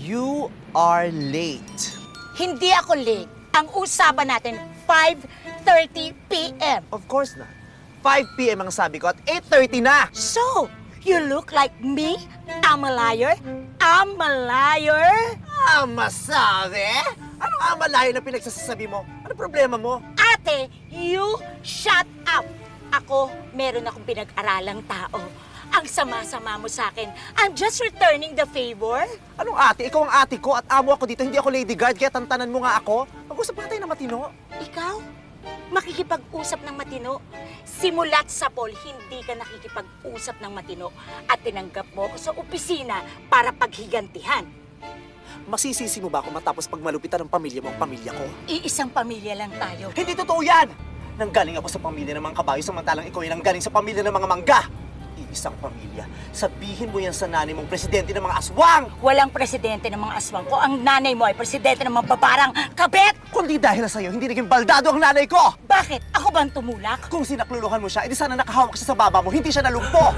You are late. Hindi ako late. Ang usapan natin, 5:30 p.m. Of course na. 5 p.m. ang sabi ko at 8:30 na. So, you look like me? I'm a liar? I'm a liar? Masabi? Ano nga malayo na pinagsasabi mo? Ano problema mo? Ate, you shut up! Ako, meron akong pinag-aralang tao. Ang sama-sama mo sa akin. I'm just returning the favor. Anong ate? Ikaw ang ate ko at amo ako dito. Hindi ako lady guard, kaya tantanan mo nga ako. Mag-usap nga tayo na matino. Ikaw? Makikipag-usap ng matino. Simula't sa Paul, hindi ka nakikipag-usap ng matino at tinanggap mo ako sa opisina para paghigantihan. Masisisi mo ba ako matapos pagmalupitan ng pamilya mo ang pamilya ko? Iisang pamilya lang tayo. Hindi totoo yan! Nanggaling ako sa pamilya ng mga kabayo samantalang ikaw ay nanggaling sa pamilya ng mga mangga. Iisang pamilya. Sabihin mo yan sa nanay mong presidente ng mga aswang! Walang presidente ng mga aswang ko. Ang nanay mo ay presidente ng mga babarang kabet! Kundi dahil sa'yo, hindi naging baldado ang nanay ko! Bakit? Ako ba ang tumulak? Kung sinakluluhan mo siya, edi sana nakahawak siya sa baba mo, hindi siya nalumpo!